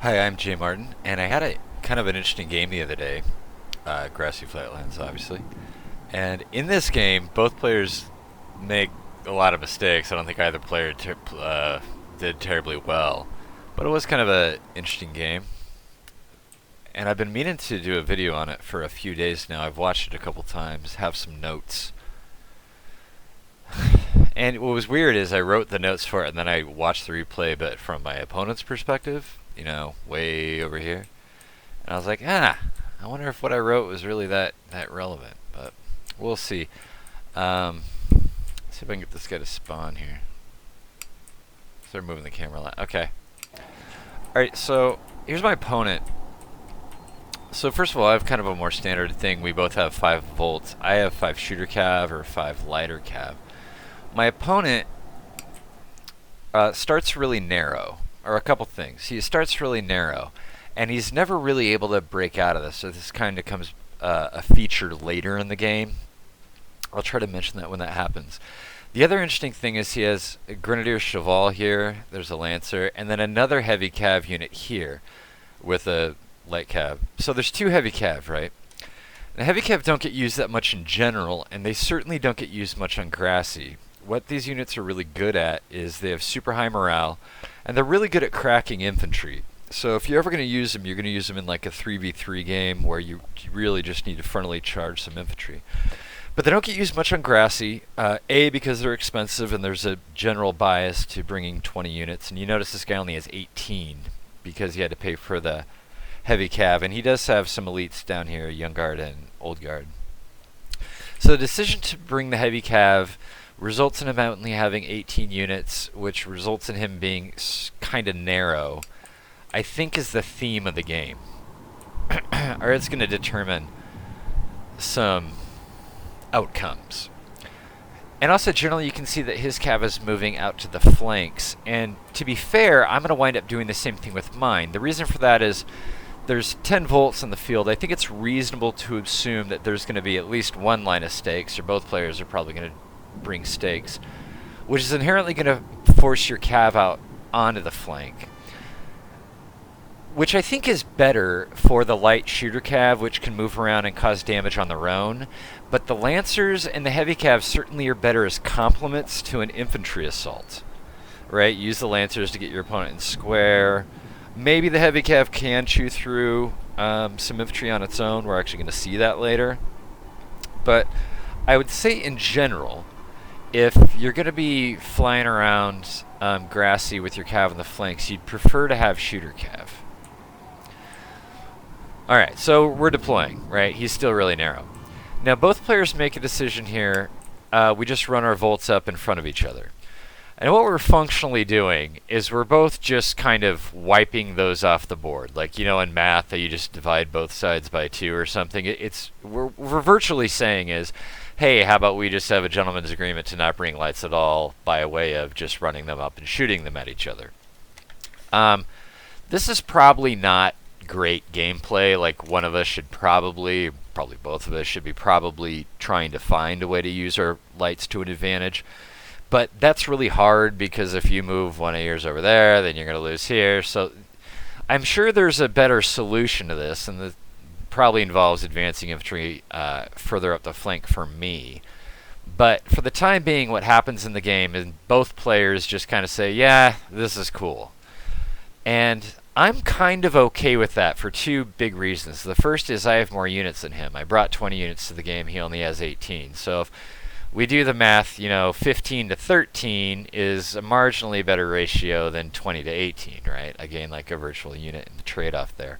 Hi, I'm Jay Martin, and I had a kind of an interesting game the other day, Grassy Flatlands, obviously. And in this game, both players make a lot of mistakes. I don't think either player did terribly well, but it was kind of an interesting game. And I've been meaning to do a video on it for a few days now. I've watched it a couple times, have some notes. And what was weird is I wrote the notes for it, and then I watched the replay, but from my opponent's perspective, way over here. And I was like, I wonder if what I wrote was really that relevant. But we'll see. Let's see if I can get this guy to spawn here. Start moving the camera line. Okay. Alright, so here's my opponent. So first of all, I have kind of a more standard thing. We both have 5 volts. I have 5 shooter cav or 5 lighter cav. My opponent starts really narrow, or a couple things. He starts really narrow, and he's never really able to break out of this. So this kind of comes a feature later in the game. I'll try to mention that when that happens. The other interesting thing is he has a Grenadier Cheval here. There's a Lancer, and then another heavy cav unit here with a light cav. So there's 2 heavy cav, right? The heavy cav don't get used that much in general, and they certainly don't get used much on Grassy. What these units are really good at is they have super high morale, and they're really good at cracking infantry. So if you're ever going to use them, you're going to use them in like a 3v3 game where you really just need to frontally charge some infantry. But they don't get used much on Grassy, A, because they're expensive and there's a general bias to bringing 20 units. And you notice this guy only has 18 because he had to pay for the heavy cav. And he does have some elites down here, Young Guard and Old Guard. So the decision to bring the heavy cav results in him only having 18 units, which results in him being kind of narrow, I think is the theme of the game. Or it's going to determine some outcomes. And also generally you can see that his cav is moving out to the flanks, and to be fair, I'm going to wind up doing the same thing with mine. The reason for that is there's 10 volts in the field. I think it's reasonable to assume that there's going to be at least one line of stakes, or both players are probably going to bring stakes, which is inherently going to force your cav out onto the flank, which I think is better for the light shooter cav, which can move around and cause damage on their own. But the lancers and the heavy cav certainly are better as complements to an infantry assault, right? Use the lancers to get your opponent in square. Maybe the heavy cav can chew through some infantry on its own. We're actually going to see that later. But I would say in general, if you're going to be flying around Grassy with your cav on the flanks, you'd prefer to have shooter cav. Alright, so we're deploying, right? He's still really narrow. Now both players make a decision here. We just run our volts up in front of each other. And what we're functionally doing is we're both just kind of wiping those off the board. Like, in math, that you just divide both sides by 2 or something. We're virtually saying is, hey, how about we just have a gentleman's agreement to not bring lights at all by way of just running them up and shooting them at each other. This is probably not great gameplay. Like, one of us should probably both of us should be probably trying to find a way to use our lights to an advantage. But that's really hard because if you move one of yours over there, then you're going to lose here. So I'm sure there's a better solution to this, and that probably involves advancing infantry further up the flank for me. But for the time being, what happens in the game is both players just kind of say, yeah, this is cool. And I'm kind of okay with that for 2 big reasons. The first is I have more units than him. I brought 20 units to the game. He only has 18. So if we do the math, 15 to 13 is a marginally better ratio than 20 to 18, right? Again, like a virtual unit in the trade-off there.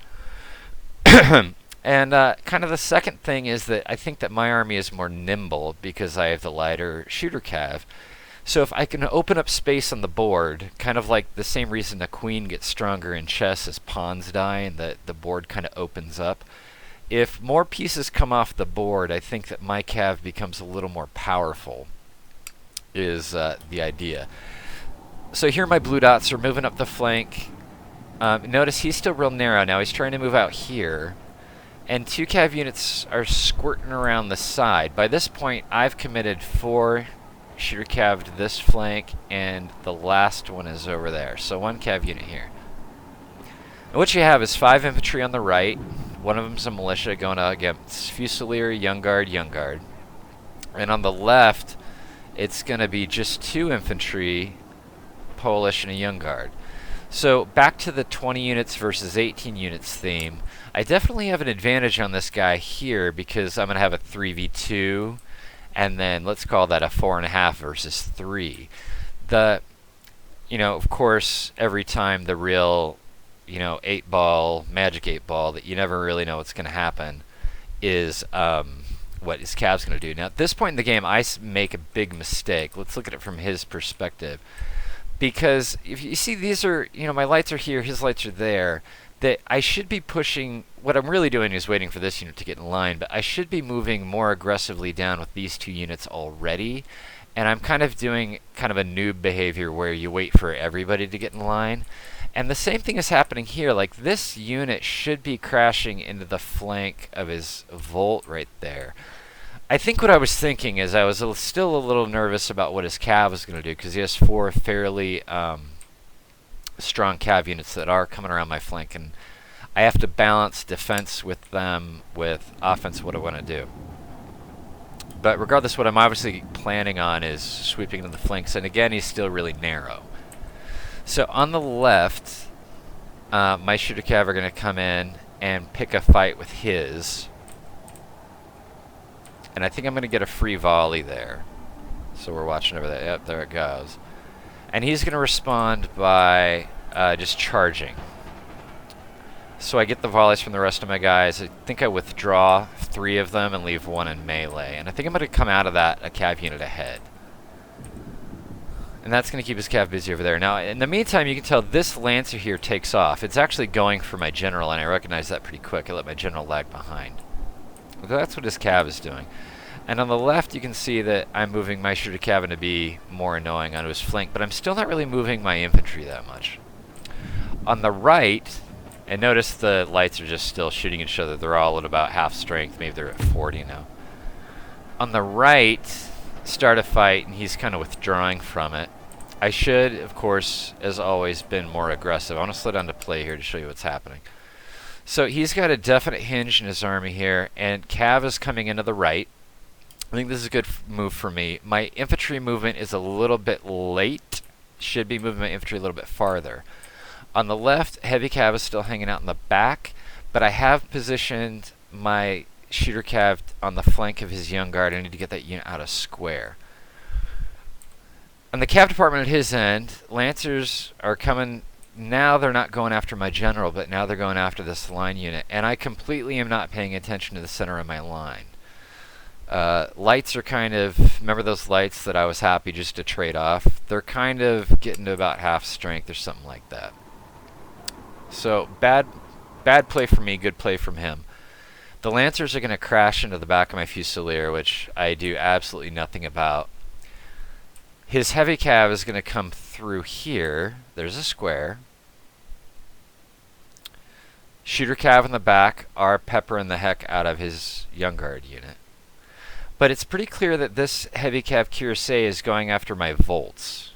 And kind of the second thing is that I think that my army is more nimble because I have the lighter shooter cav. So if I can open up space on the board, kind of like the same reason a queen gets stronger in chess as pawns die and the board kind of opens up. If more pieces come off the board, I think that my cav becomes a little more powerful, is the idea. So here my blue dots are moving up the flank. Notice he's still real narrow. Now he's trying to move out here. And 2 cav units are squirting around the side. By this point, I've committed 4 shooter cav to this flank, and the last one is over there. So 1 cav unit here. And what you have is 5 infantry on the right. One of them's a militia going against Fusilier, Young Guard, Young Guard. And on the left, it's going to be just 2 infantry, Polish, and a Young Guard. So back to the 20 units versus 18 units theme. I definitely have an advantage on this guy here because I'm going to have a 3v2, and then let's call that a 4.5 versus 3. Of course, every time the real, 8-ball, magic 8-ball that you never really know what's going to happen is what his Cav's going to do. Now, at this point in the game, I make a big mistake. Let's look at it from his perspective. Because if you see, these are, my lights are here, his lights are there, that I should be pushing. What I'm really doing is waiting for this unit to get in line, but I should be moving more aggressively down with these 2 units already. And I'm kind of doing kind of a noob behavior where you wait for everybody to get in line. And the same thing is happening here. Like, this unit should be crashing into the flank of his Volt right there. I think what I was thinking is I was still a little nervous about what his Cav was going to do, because he has 4 fairly strong Cav units that are coming around my flank, and I have to balance defense with them with offense, what I want to do. But regardless, what I'm obviously planning on is sweeping to the flanks, and again, he's still really narrow. So on the left, my shooter Cav are going to come in and pick a fight with his. And I think I'm going to get a free volley there. So we're watching over that. Yep, there it goes. And he's going to respond by just charging. So I get the volleys from the rest of my guys. I think I withdraw 3 of them and leave 1 in melee. And I think I'm going to come out of that a Cav unit ahead. And that's going to keep his Cav busy over there. Now, in the meantime, you can tell this Lancer here takes off. It's actually going for my general, and I recognize that pretty quick. I let my general lag behind. That's what his Cav is doing. And on the left, you can see that I'm moving my shooter Cav to be more annoying onto his flank, but I'm still not really moving my infantry that much. On the right, and notice the lights are just still shooting each other. They're all at about half strength. Maybe they're at 40 now. On the right, start a fight, and he's kind of withdrawing from it. I should, of course, as always, been more aggressive. I want to slow down to play here to show you what's happening. So he's got a definite hinge in his army here, and Cav is coming into the right. I think this is a good move for me. My infantry movement is a little bit late. Should be moving my infantry a little bit farther. On the left, heavy Cav is still hanging out in the back, but I have positioned my shooter Cav on the flank of his Young Guard. I need to get that unit out of square. On the Cav department at his end, Lancers are coming. Now they're not going after my general, but now they're going after this line unit. And I completely am not paying attention to the center of my line. Lights are kind of, remember those lights that I was happy just to trade off? They're kind of getting to about half strength or something like that. So bad play from me, good play from him. The Lancers are going to crash into the back of my Fusilier, which I do absolutely nothing about. His heavy Cav is going to come through here. There's a square. Shooter Cav in the back are peppering the heck out of his Young Guard unit. But it's pretty clear that this heavy Cav Cuirassier is going after my Volts.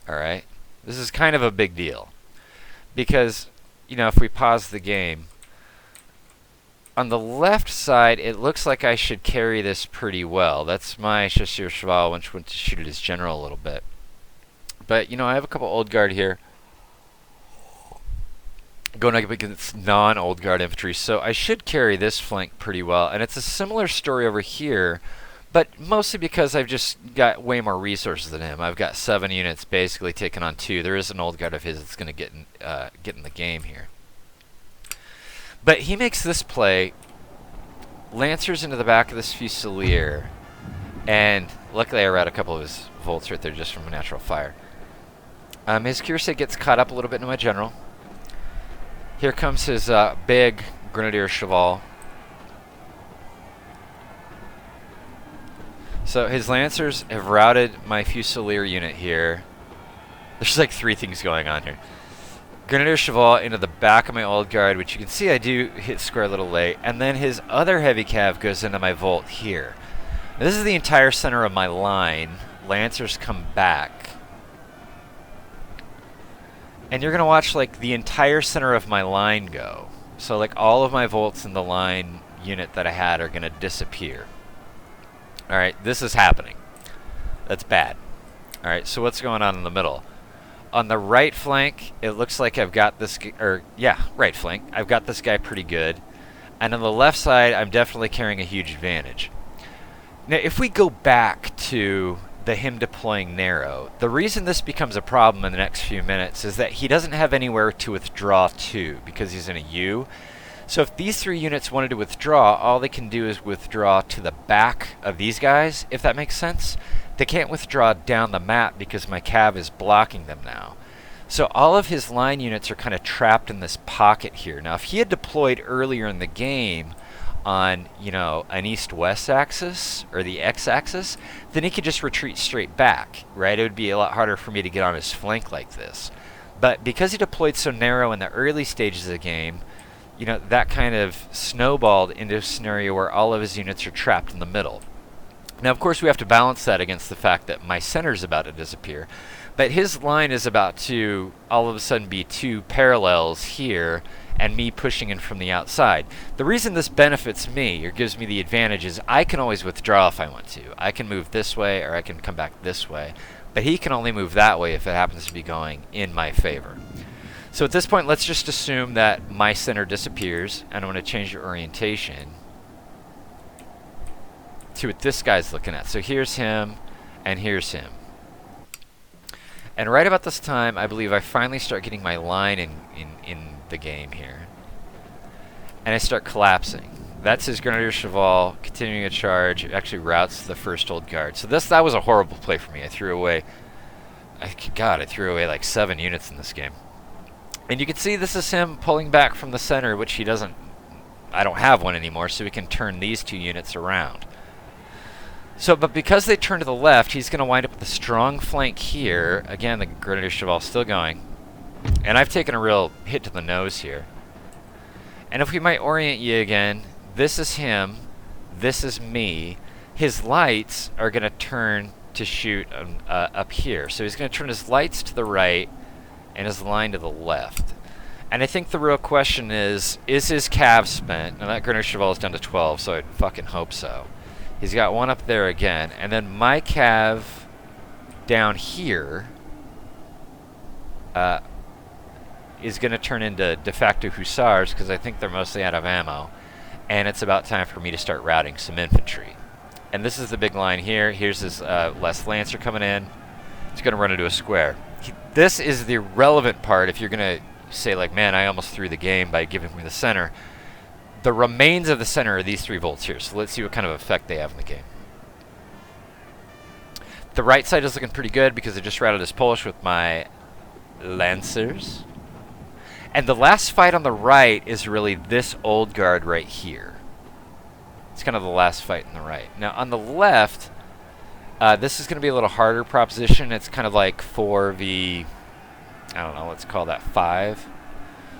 Alright? This is kind of a big deal. Because, if we pause the game, on the left side, it looks like I should carry this pretty well. That's my Chasseur Cheval, which went to shoot at his general a little bit. But, I have a couple Old Guard here. Going up against non-Old Guard infantry, so I should carry this flank pretty well. And it's a similar story over here, but mostly because I've just got way more resources than him. I've got 7 units basically taking on 2. There is an Old Guard of his that's going to get in the game here. But he makes this play, Lancers into the back of this Fusilier, and luckily I ran a couple of his Volts right there just from a natural fire. His Cuirassier gets caught up a little bit into my general. Here comes his big Grenadier Cheval. So his Lancers have routed my Fusilier unit here. There's like 3 things going on here. Grenadier Cheval into the back of my Old Guard, which you can see I do hit square a little late. And then his other heavy Cav goes into my Volt here. Now, this is the entire center of my line. Lancers come back. And you're going to watch like the entire center of my line go. So like all of my volts in the line unit that I had are going to disappear. All right, this is happening. That's bad. All right, so what's going on in the middle? On the right flank, it looks like I've got this, right flank. I've got this guy pretty good. And on the left side, I'm definitely carrying a huge advantage. Now, if we go back to him deploying narrow, the reason this becomes a problem in the next few minutes is that he doesn't have anywhere to withdraw to because he's in a U. So if these 3 units wanted to withdraw, all they can do is withdraw to the back of these guys, if that makes sense. They can't withdraw down the map because my cav is blocking them now. So all of his line units are kind of trapped in this pocket here. Now, if he had deployed earlier in the game on, an east-west axis or the x-axis, then he could just retreat straight back, right? It would be a lot harder for me to get on his flank like this. But because he deployed so narrow in the early stages of the game, that kind of snowballed into a scenario where all of his units are trapped in the middle. Now, of course, we have to balance that against the fact that my center is about to disappear. But his line is about to all of a sudden be 2 parallels here and me pushing in from the outside. The reason this benefits me or gives me the advantage is I can always withdraw if I want to. I can move this way or I can come back this way. But he can only move that way if it happens to be going in my favor. So at this point, let's just assume that my center disappears, and I'm going to change the orientation to what this guy's looking at. So here's him, and here's him. And right about this time, I believe I finally start getting my line in the game here. And I start collapsing. That's his Grenadier Cheval continuing a charge. It actually routes the first old guard. So that was a horrible play for me. I threw away like 7 units in this game. And you can see this is him pulling back from the center, which I don't have one anymore, so we can turn these 2 units around. So, but because they turn to the left, he's going to wind up with a strong flank here. Again, the Grenadier Cheval still going. And I've taken a real hit to the nose here. And if we might orient you again, this is him, this is me. His lights are going to turn to shoot up here. So he's going to turn his lights to the right and his line to the left. And I think the real question is his cav spent? Now that Grenadier Cheval is down to 12, so I fucking hope so. He's got one up there again. And then my cav down here is going to turn into de facto hussars because I think they're mostly out of ammo. And it's about time for me to start routing some infantry. And this is the big line here. Here's this less Lancer coming in. He's going to run into a square. This is the relevant part if you're going to say, like, man, I almost threw the game by giving me the center. The remains of the center are these 3 volts here. So let's see what kind of effect they have in the game. The right side is looking pretty good because I just routed his Polish with my Lancers. And the last fight on the right is really this old guard right here. It's kind of the last fight on the right. Now on the left, this is going to be a little harder proposition. It's kind of like 4v, I don't know, let's call that 5.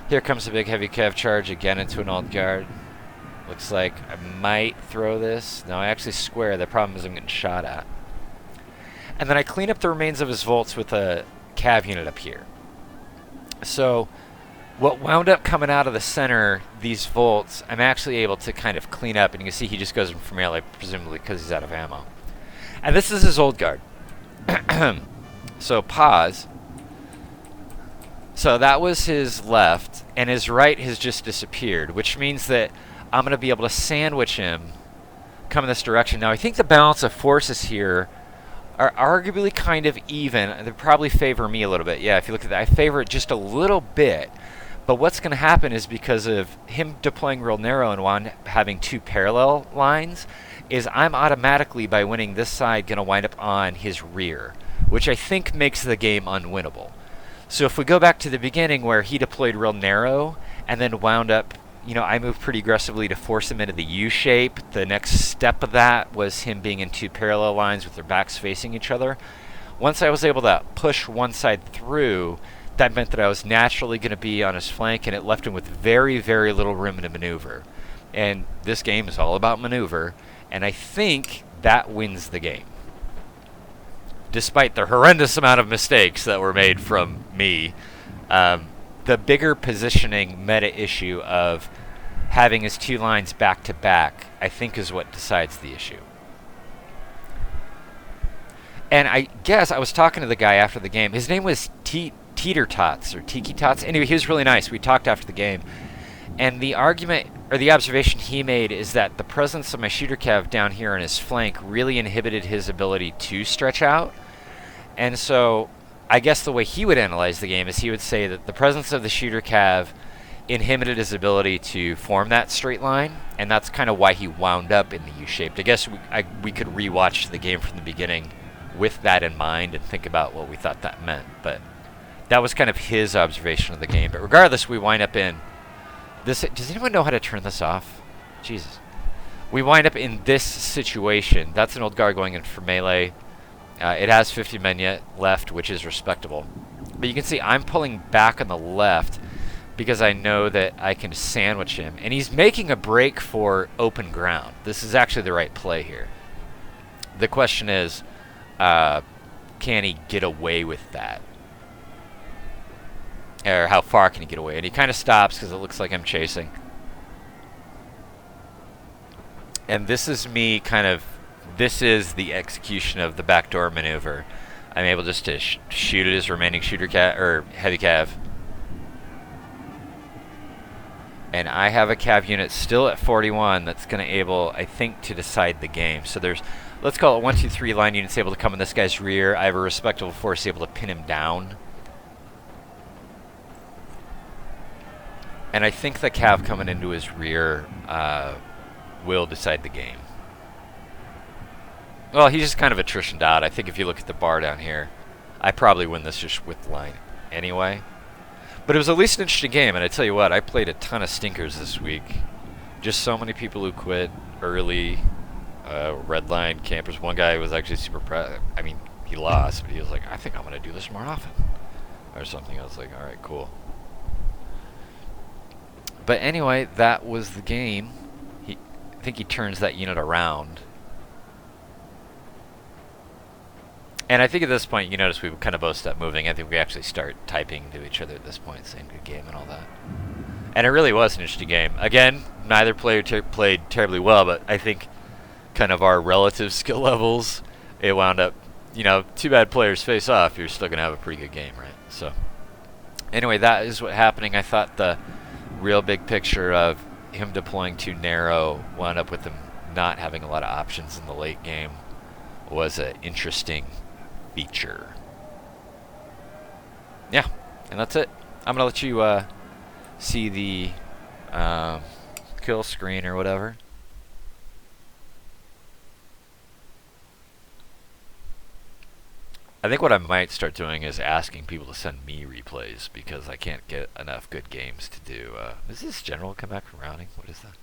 Here comes a big heavy cav charge again into an old guard. Looks like I might throw this. No, I actually square. The problem is I'm getting shot at. And then I clean up the remains of his volts with a cav unit up here. So what wound up coming out of the center, these volts, I'm actually able to kind of clean up. And you can see he just goes from melee, presumably because he's out of ammo. And this is his old guard. So pause. So that was his left, and his right has just disappeared, which means that I'm going to be able to sandwich him, come in this direction. Now, I think the balance of forces here are arguably kind of even. They probably favor me a little bit. Yeah, if you look at that, I favor it just a little bit. But what's going to happen is because of him deploying real narrow and having 2 parallel lines, is I'm automatically, by winning this side, going to wind up on his rear, which I think makes the game unwinnable. So if we go back to the beginning where he deployed real narrow and then wound up, I moved pretty aggressively to force him into the U shape. The next step of that was him being in 2 parallel lines with their backs facing each other. Once I was able to push one side through, that meant that I was naturally going to be on his flank, and it left him with very, very little room to maneuver. And this game is all about maneuver, and I think that wins the game. Despite the horrendous amount of mistakes that were made from me The bigger positioning meta issue of having his two lines back to back, I think, is what decides the issue. And I guess I was talking to the guy after the game. His name was Teeter Tots or Tiki Tots. Anyway, he was really nice. We talked after the game. And the argument or the observation he made is that the presence of my shooter cav down here on his flank really inhibited his ability to stretch out. And so I guess the way he would analyze the game is he would say that the presence of the shooter cav inhibited his ability to form that straight line, and that's kind of why he wound up in the U-shaped. I guess we could rewatch the game from the beginning with that in mind and think about what we thought that meant, but that was kind of his observation of the game. But regardless, we wind up in this. Does anyone know how to turn this off? Jesus. We wind up in this situation. That's an old guard going in for melee. It has 50 men yet left, which is respectable. But you can see I'm pulling back on the left because I know that I can sandwich him. And he's making a break for open ground. This is actually the right play here. The question is, can he get away with that? Or how far can he get away? And he kind of stops because it looks like I'm chasing. And this is me kind of, this is the execution of the backdoor maneuver. I'm able just to shoot at his remaining shooter or heavy cav. And I have a cav unit still at 41 that's going to able, I think, to decide the game. So there's, let's call it 1, 2, 3 line units able to come in this guy's rear. I have a respectable force able to pin him down. And I think the cav coming into his rear will decide the game. Well, he's just kind of attritioned out. I think if you look at the bar down here, I probably win this just with line anyway. But it was at least an interesting game, and I tell you what, I played a ton of stinkers this week. Just so many people who quit early, red line campers. One guy was actually super proud. I mean, he lost, but he was like, I think I'm going to do this more often. Or something. I was like, alright, cool. But anyway, that was the game. I think he turns that unit around. And I think at this point, you notice we kind of both stop moving. I think we actually start typing to each other at this point, saying good game and all that. And it really was an interesting game. Again, neither player played terribly well, but I think kind of our relative skill levels, it wound up, you know, two bad players face off, you're still going to have a pretty good game, right? So anyway, that is what happening. I thought the real big picture of him deploying too narrow wound up with him not having a lot of options in the late game was an interesting feature. Yeah, and that's it. I'm gonna let you see the kill screen or whatever. I think what I might start doing is asking people to send me replays because I can't get enough good games to do. Is this general come back from rounding? What is that?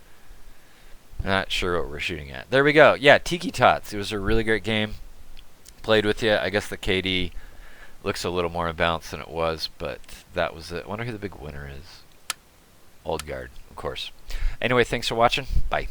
Not sure what we're shooting at. There we go. Yeah, Tiki Tots. It was a really great game. Played with you. I guess the KD looks a little more imbalanced than it was, but that was it. I wonder who the big winner is. Old Guard, of course. Anyway, thanks for watching. Bye.